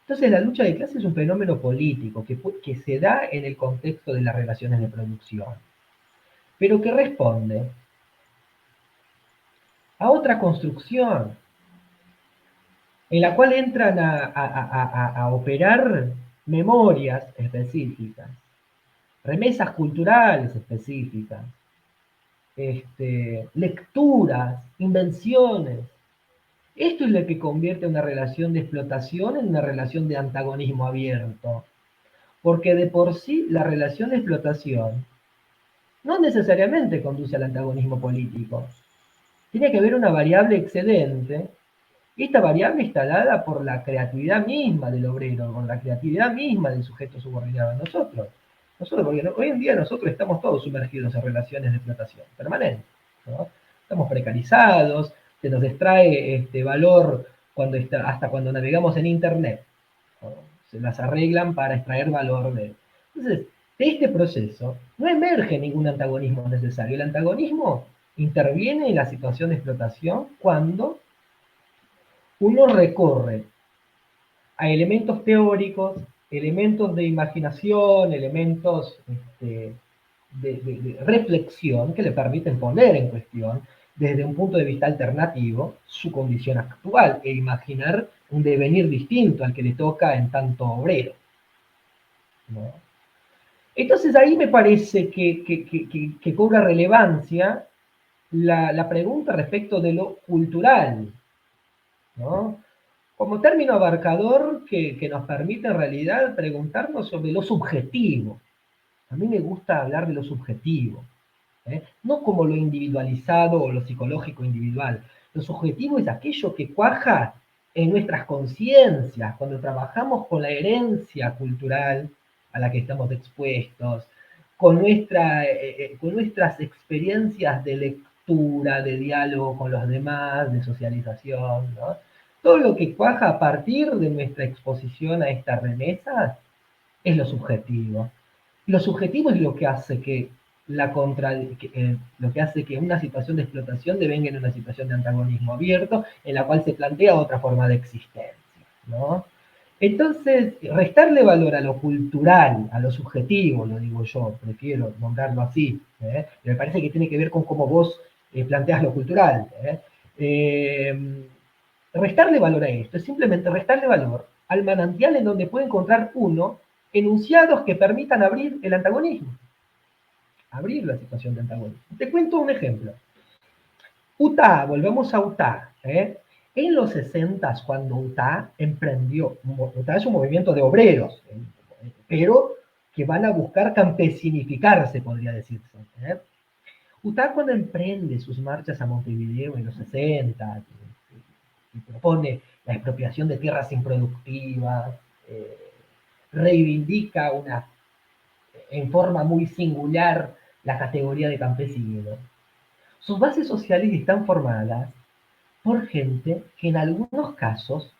Entonces, la lucha de clases es un fenómeno político que se da en el contexto de las relaciones de producción. pero que responde a otra construcción, en la cual entran a operar memorias específicas, remesas culturales específicas, lecturas, invenciones. Esto es lo que convierte una relación de explotación en una relación de antagonismo abierto, porque de por sí la relación de explotación no necesariamente conduce al antagonismo político. Tiene que haber una variable excedente, y esta variable está dada por la creatividad misma del obrero, por la creatividad misma del sujeto subordinado. Nosotros, porque hoy en día nosotros estamos todos sumergidos en relaciones de explotación permanente, ¿no? Estamos precarizados, se nos extrae valor hasta cuando navegamos en Internet, ¿no? Se las arreglan para extraer valor de... Entonces, de este proceso no emerge ningún antagonismo necesario. El antagonismo interviene en la situación de explotación cuando uno recorre a elementos teóricos, elementos de imaginación, elementos de reflexión que le permiten poner en cuestión desde un punto de vista alternativo su condición actual e imaginar un devenir distinto al que le toca en tanto obrero, ¿no? Entonces ahí me parece que cobra relevancia la pregunta respecto de lo cultural, ¿no? Como término abarcador que nos permite en realidad preguntarnos sobre lo subjetivo. A mí me gusta hablar de lo subjetivo, ¿eh? No como lo individualizado o lo psicológico individual. Lo subjetivo es aquello que cuaja en nuestras conciencias, cuando trabajamos con la herencia cultural a la que estamos expuestos, con nuestras experiencias de lectura, de diálogo con los demás, de socialización, ¿no? Todo lo que cuaja a partir de nuestra exposición a estas remesas es lo subjetivo. Lo subjetivo es lo que hace lo que hace que una situación de explotación devenga en una situación de antagonismo abierto, en la cual se plantea otra forma de existencia, ¿no? Entonces, restarle valor a lo cultural, a lo subjetivo, lo digo yo, prefiero nombrarlo así, ¿eh? Me parece que tiene que ver con cómo vos planteás lo cultural, ¿eh? Restarle valor a esto es simplemente restarle valor al manantial en donde puede encontrar uno enunciados que permitan abrir el antagonismo, abrir la situación de antagonismo. Te cuento un ejemplo. UTA, volvemos a UTA. En los 60, cuando UTA emprendió, UTA es un movimiento de obreros, pero que van a buscar campesinificarse, podría decirse. UTA cuando emprende sus marchas a Montevideo en los 60, y propone la expropiación de tierras improductivas, reivindica en forma muy singular la categoría de campesino. Sus bases sociales están formadas por gente que en algunos casos,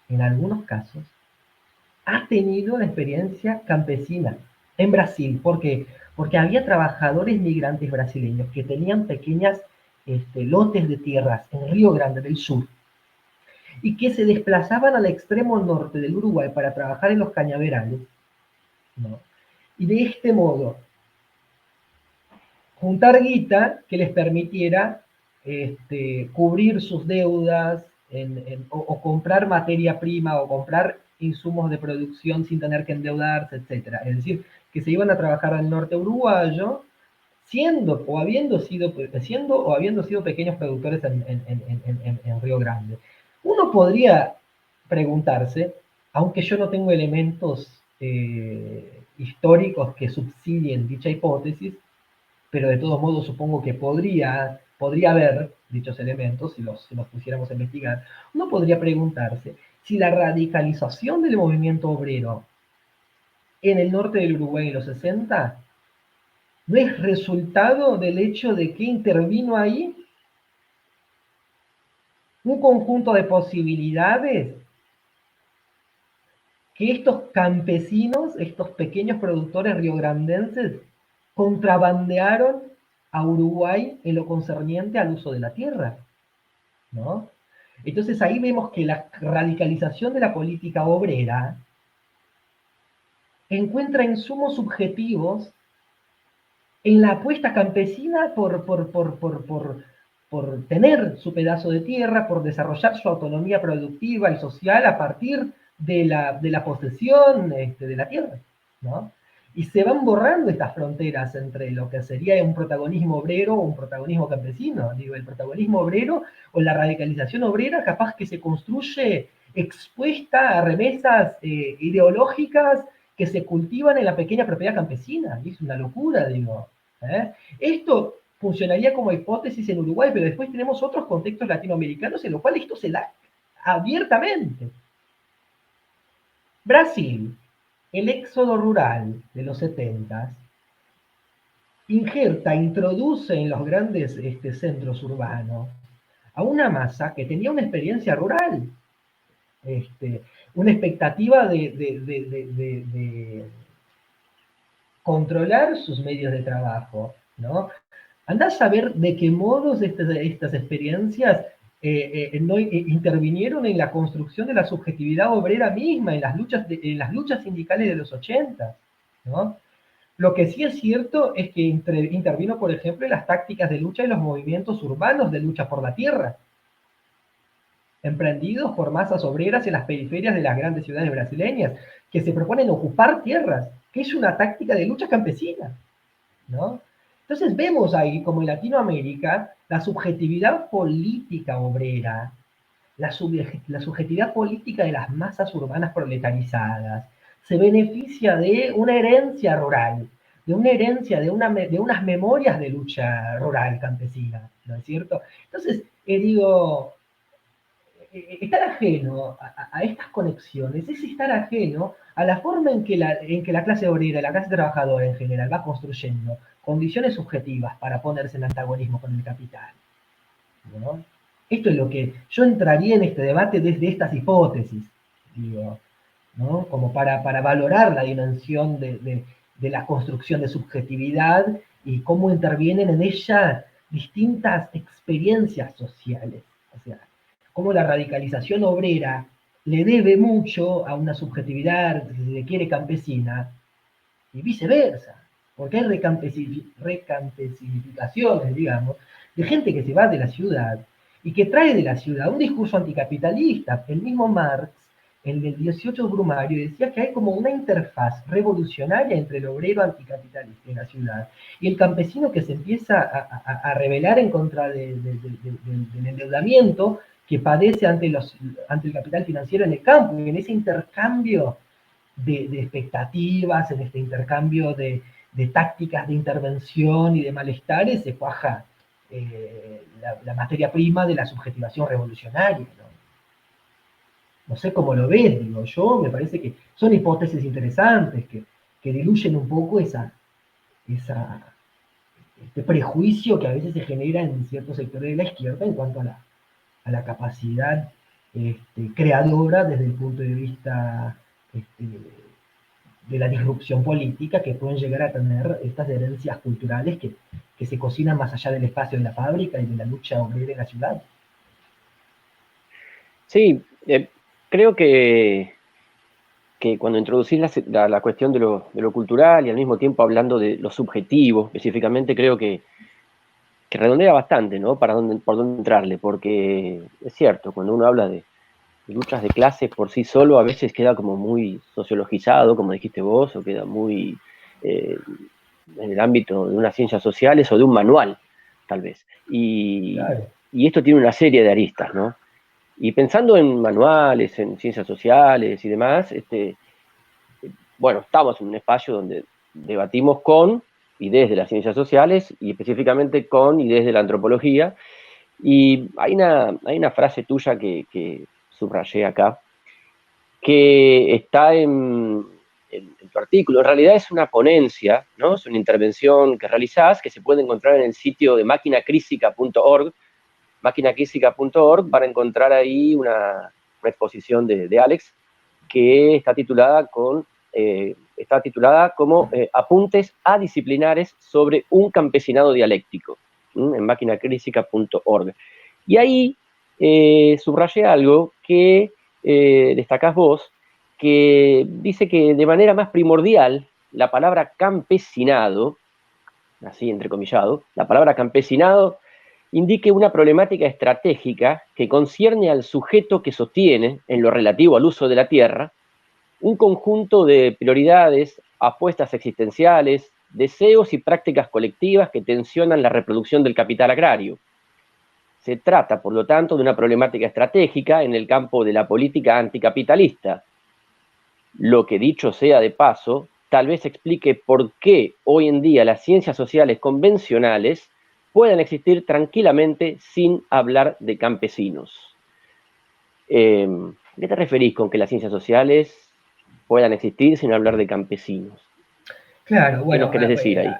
ha tenido la experiencia campesina en Brasil. ¿Por qué? Porque había trabajadores migrantes brasileños que tenían pequeñas lotes de tierras en Río Grande del Sur y que se desplazaban al extremo norte del Uruguay para trabajar en los cañaverales, ¿no? Y de este modo juntar guita que les permitiera cubrir sus deudas o comprar materia prima o comprar insumos de producción sin tener que endeudarse, etc. Es decir, que se iban a trabajar al norte uruguayo siendo o habiendo sido pequeños productores en Río Grande. Uno podría preguntarse, aunque yo no tengo elementos históricos que subsidien dicha hipótesis, pero de todos modos supongo que podría haber dichos elementos si los pusiéramos a investigar. Uno podría preguntarse si la radicalización del movimiento obrero en el norte del Uruguay en los 60 no es resultado del hecho de que intervino ahí un conjunto de posibilidades que estos campesinos, estos pequeños productores riograndenses, contrabandearon a Uruguay en lo concerniente al uso de la tierra, ¿no? Entonces ahí vemos que la radicalización de la política obrera encuentra insumos subjetivos en la apuesta campesina por tener su pedazo de tierra, por desarrollar su autonomía productiva y social a partir de la posesión de la tierra, ¿no? Y se van borrando estas fronteras entre lo que sería un protagonismo obrero o un protagonismo campesino. Digo, el protagonismo obrero o la radicalización obrera capaz que se construye expuesta a remesas ideológicas que se cultivan en la pequeña propiedad campesina. Y es una locura, digo. ¿Eh? Esto funcionaría como hipótesis en Uruguay, pero después tenemos otros contextos latinoamericanos en los cuales esto se da abiertamente. Brasil, el éxodo rural de los 70 introduce en los grandes centros urbanos a una masa que tenía una experiencia rural, una expectativa de controlar sus medios de trabajo, ¿no? Andá a saber de qué modos estas experiencias no intervinieron en la construcción de la subjetividad obrera misma, en las luchas sindicales de los 80, ¿no? Lo que sí es cierto es que intervino, por ejemplo, en las tácticas de lucha y los movimientos urbanos de lucha por la tierra, emprendidos por masas obreras en las periferias de las grandes ciudades brasileñas, que se proponen ocupar tierras, que es una táctica de lucha campesina, ¿no? Entonces vemos ahí, como en Latinoamérica, la subjetividad política obrera, la subjetividad política de las masas urbanas proletarizadas, se beneficia de una herencia rural, de una herencia, de unas memorias de lucha rural campesina, ¿no es cierto? Entonces, digo, estar ajeno a estas conexiones es estar ajeno a la forma en que la clase obrera, la clase trabajadora en general, va construyendo condiciones subjetivas para ponerse en antagonismo con el capital, ¿no? Esto es lo que yo entraría en este debate desde estas hipótesis, digo, ¿no? Como para valorar la dimensión de la construcción de subjetividad y cómo intervienen en ella distintas experiencias sociales. O sea, cómo la radicalización obrera le debe mucho a una subjetividad, si se quiere, campesina, y viceversa, porque hay recampesinificaciones, digamos, de gente que se va de la ciudad y que trae de la ciudad un discurso anticapitalista. El mismo Marx, en el 18 Brumario, decía que hay como una interfaz revolucionaria entre el obrero anticapitalista en la ciudad y el campesino que se empieza a rebelar en contra del endeudamiento que padece ante el capital financiero en el campo, y en ese intercambio de expectativas, en este intercambio de tácticas de intervención y de malestares, se cuaja la materia prima de la subjetivación revolucionaria, ¿no? No sé cómo lo ves, digo yo, me parece que son hipótesis interesantes que diluyen un poco este prejuicio que a veces se genera en ciertos sectores de la izquierda en cuanto a la capacidad creadora desde el punto de vista de la disrupción política que pueden llegar a tener estas herencias culturales que se cocinan más allá del espacio de la fábrica y de la lucha obrera en la ciudad. Sí, creo que cuando introducís la cuestión de lo cultural y al mismo tiempo hablando de lo subjetivo específicamente, creo que redondea bastante, ¿no? Por dónde entrarle, porque es cierto, cuando uno habla de luchas de clases por sí solo, a veces queda como muy sociologizado, como dijiste vos, o queda muy eh, en el ámbito de unas ciencias sociales o de un manual, tal vez. Claro. Y esto tiene una serie de aristas, ¿no? Y pensando en manuales, en ciencias sociales y demás, bueno, estamos en un espacio donde debatimos con y desde las ciencias sociales y específicamente con y desde la antropología. Y hay una frase tuya que subrayé acá, que está en tu artículo. En realidad es una ponencia, ¿no? Es una intervención que realizás, que se puede encontrar en el sitio de maquinacrisica.org. Maquinacrisica.org, para encontrar ahí una exposición de Alex que está titulada como Apuntes adisciplinares sobre un campesinado dialéctico, en maquinacrisica.org. Y ahí subrayé algo que destacás vos, que dice que de manera más primordial la palabra campesinado así entrecomillado, la palabra campesinado indique una problemática estratégica que concierne al sujeto que sostiene, en lo relativo al uso de la tierra, un conjunto de prioridades, apuestas existenciales, deseos y prácticas colectivas que tensionan la reproducción del capital agrario. Se trata, por lo tanto, de una problemática estratégica en el campo de la política anticapitalista, lo que, dicho sea de paso, tal vez explique por qué hoy en día las ciencias sociales convencionales pueden existir tranquilamente sin hablar de campesinos. ¿A qué te referís con que las ciencias sociales puedan existir sin hablar de campesinos? Claro, ¿Qué nos bueno, querés decir ahí?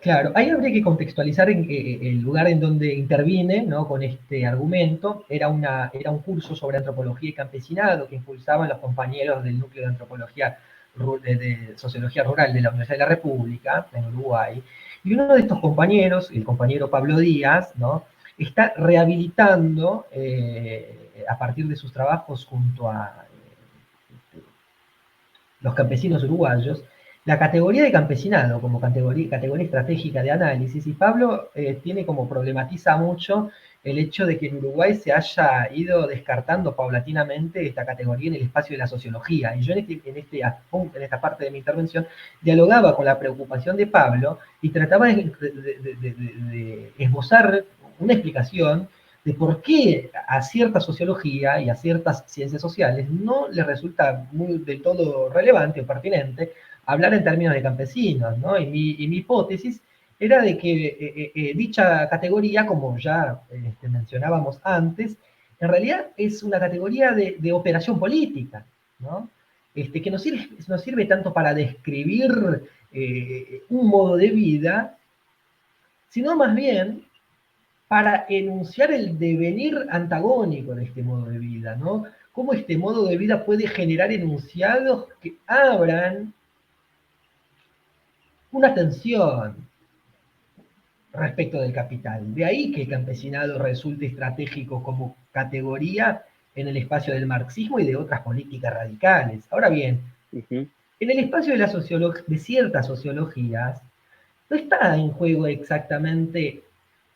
claro, ahí habría que contextualizar el lugar en donde interviene, ¿no? Con este argumento. Era un curso sobre antropología y campesinado que impulsaban los compañeros del núcleo de antropología de sociología rural de la Universidad de la República, en Uruguay. Y uno de estos compañeros, el compañero Pablo Díaz, ¿no? Está rehabilitando, a partir de sus trabajos junto a los campesinos uruguayos, la categoría de campesinado como categoría estratégica de análisis, y Pablo tiene como problematiza mucho el hecho de que en Uruguay se haya ido descartando paulatinamente esta categoría en el espacio de la sociología. Y yo en esta parte de mi intervención dialogaba con la preocupación de Pablo y trataba de esbozar una explicación de por qué a cierta sociología y a ciertas ciencias sociales no les resulta del todo relevante o pertinente hablar en términos de campesinos, ¿no? Y mi hipótesis era de que dicha categoría, como ya mencionábamos antes, en realidad es una categoría de operación política, ¿no? Que nos sirve tanto para describir un modo de vida, sino más bien para enunciar el devenir antagónico de este modo de vida, ¿no? Cómo este modo de vida puede generar enunciados que abran una tensión respecto del capital. De ahí que el campesinado resulte estratégico como categoría en el espacio del marxismo y de otras políticas radicales. Ahora bien, en el espacio de ciertas sociologías, no está en juego exactamente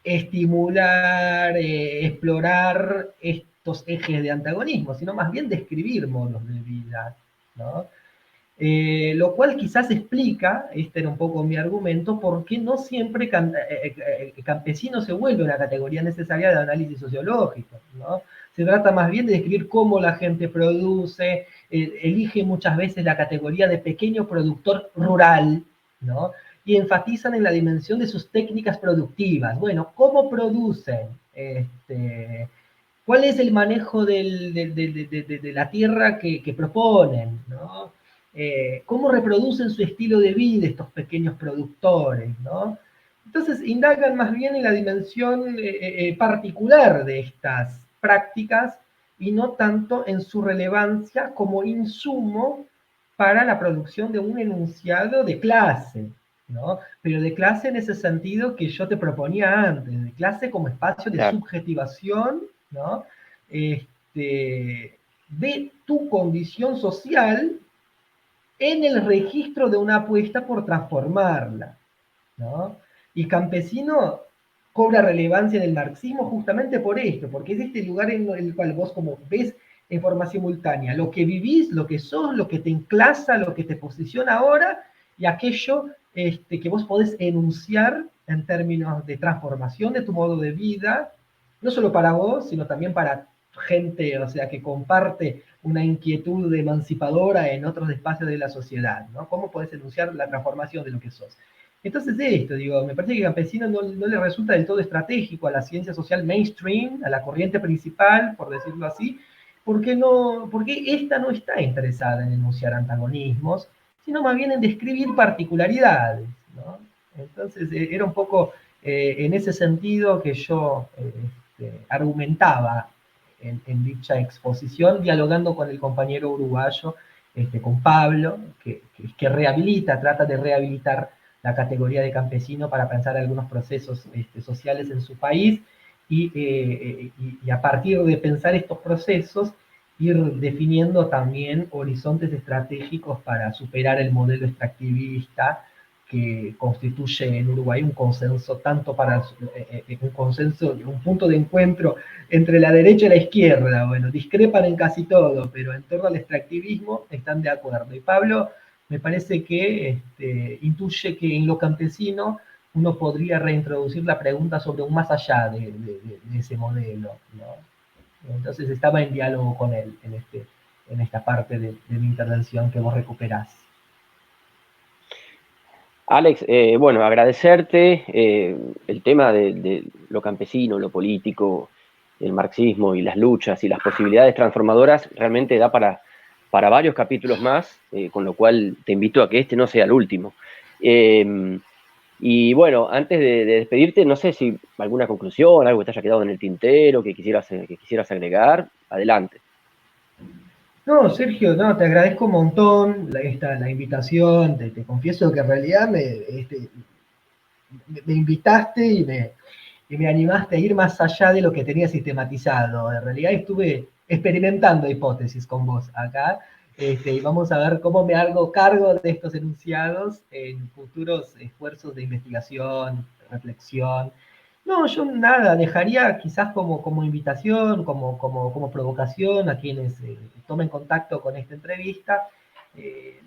estimular, explorar estos ejes de antagonismo, sino más bien describir modos de vida, ¿no? Lo cual quizás explica, este era un poco mi argumento, por qué no siempre campesino se vuelve una categoría necesaria de análisis sociológico, ¿no? Se trata más bien de describir cómo la gente produce, elige muchas veces la categoría de pequeño productor rural, ¿no? Y enfatizan en la dimensión de sus técnicas productivas. Bueno, ¿cómo producen? ¿Cuál es el manejo de la tierra que proponen? ¿No? ¿Cómo reproducen su estilo de vida estos pequeños productores? ¿No? Entonces, indagan más bien en la dimensión particular de estas prácticas y no tanto en su relevancia como insumo para la producción de un enunciado de clase, ¿no? Pero de clase en ese sentido que yo te proponía antes, de clase como espacio de subjetivación, ¿no? De tu condición social en el registro de una apuesta por transformarla, ¿no? Y campesino cobra relevancia en el marxismo justamente por esto, porque es este lugar en el cual vos como ves en forma simultánea lo que vivís, lo que sos, lo que te enclasa, lo que te posiciona ahora, y aquello que vos podés enunciar en términos de transformación de tu modo de vida, no solo para vos, sino también para gente, o sea, que comparte una inquietud emancipadora en otros espacios de la sociedad, ¿no? ¿Cómo podés enunciar la transformación de lo que sos? Entonces esto, digo, me parece que Campesino no le resulta del todo estratégico a la ciencia social mainstream, a la corriente principal, por decirlo así, porque esta no está interesada en enunciar antagonismos, sino más bien en describir particularidades, ¿no? Entonces era un poco en ese sentido que yo argumentaba en dicha exposición, dialogando con el compañero uruguayo, con Pablo, que rehabilita, trata de rehabilitar la categoría de campesino para pensar algunos procesos sociales en su país y a partir de pensar estos procesos ir definiendo también horizontes estratégicos para superar el modelo extractivista que constituye en Uruguay un consenso tanto para un consenso, un punto de encuentro entre la derecha y la izquierda. Bueno, discrepan en casi todo, pero en torno al extractivismo están de acuerdo. Y Pablo me parece que intuye que en lo campesino uno podría reintroducir la pregunta sobre un más allá de ese modelo, ¿no? Entonces estaba en diálogo con él en esta parte de mi intervención que vos recuperás. Alex, bueno, agradecerte el tema de lo campesino, lo político, el marxismo y las luchas y las posibilidades transformadoras realmente da para varios capítulos más, con lo cual te invito a que este no sea el último. Y bueno, antes de despedirte, no sé si alguna conclusión, algo que te haya quedado en el tintero, que quisieras agregar, adelante. No, Sergio, no, te agradezco un montón la invitación. Te confieso que en realidad me invitaste y me animaste a ir más allá de lo que tenía sistematizado. En realidad estuve experimentando hipótesis con vos acá, y vamos a ver cómo me hago cargo de estos enunciados en futuros esfuerzos de investigación, reflexión. No, yo nada, dejaría quizás como invitación, como provocación a quienes tomen contacto con esta entrevista, eh,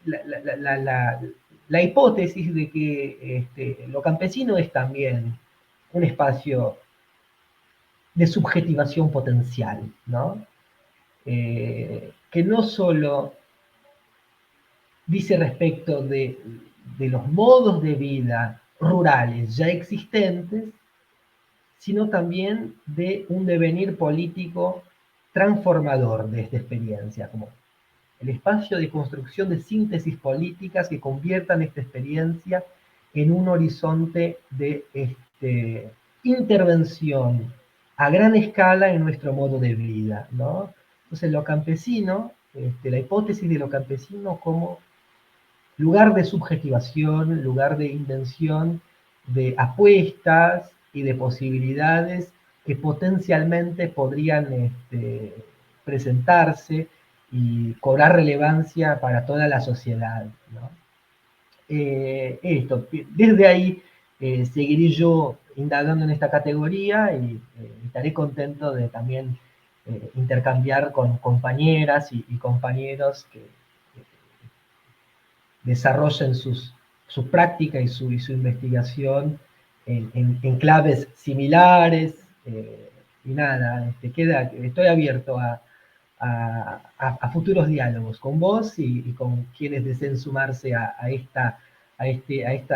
la, la- la- la- la hipótesis de que lo campesino es también un espacio de subjetivación potencial, ¿no? Que no solo dice respecto de los modos de vida rurales ya existentes, sino también de un devenir político transformador de esta experiencia, como el espacio de construcción de síntesis políticas que conviertan esta experiencia en un horizonte de intervención a gran escala en nuestro modo de vida, ¿no? Entonces, lo campesino, la hipótesis de lo campesino como lugar de subjetivación, lugar de invención, de apuestas y de posibilidades que potencialmente podrían presentarse y cobrar relevancia para toda la sociedad, ¿no? Desde ahí seguiré yo indagando en esta categoría y estaré contento de también intercambiar con compañeras y compañeros que desarrollen su práctica y su investigación en claves similares. Y nada, estoy abierto a futuros diálogos con vos y con quienes deseen sumarse a esta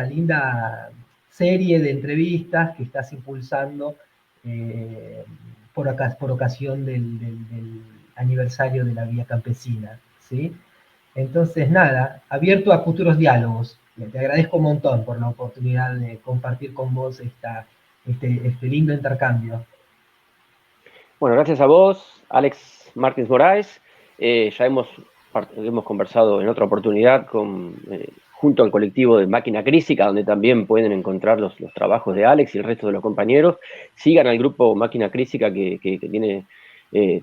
linda serie de entrevistas que estás impulsando por ocasión del aniversario de la Vía Campesina, ¿sí? Entonces, nada, abierto a futuros diálogos. Te agradezco un montón por la oportunidad de compartir con vos este lindo intercambio. Bueno, gracias a vos, Alex Martins Moraes. Ya hemos conversado en otra oportunidad junto al colectivo de Máquina Crísica, donde también pueden encontrar los trabajos de Alex y el resto de los compañeros. Sigan al grupo Máquina Crísica que tiene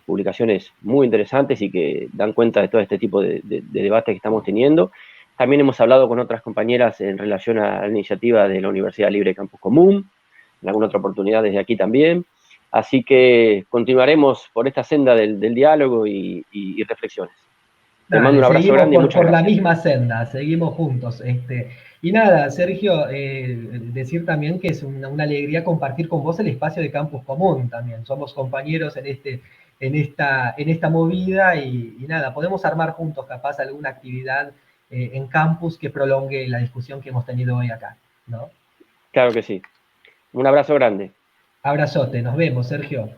publicaciones muy interesantes y que dan cuenta de todo este tipo de debate que estamos teniendo. También hemos hablado con otras compañeras en relación a la iniciativa de la Universidad Libre Campus Común, en alguna otra oportunidad desde aquí también. Así que continuaremos por esta senda del diálogo y reflexiones. Te mando Dale, un abrazo seguimos grande y muchas por la gracias. misma senda, seguimos juntos. Y nada, Sergio, decir también que es una alegría compartir con vos el espacio de Campus Común también. Somos compañeros en esta movida y nada, podemos armar juntos capaz alguna actividad en campus que prolongue la discusión que hemos tenido hoy acá, ¿no? Claro que sí. Un abrazo grande. Abrazote, nos vemos, Sergio.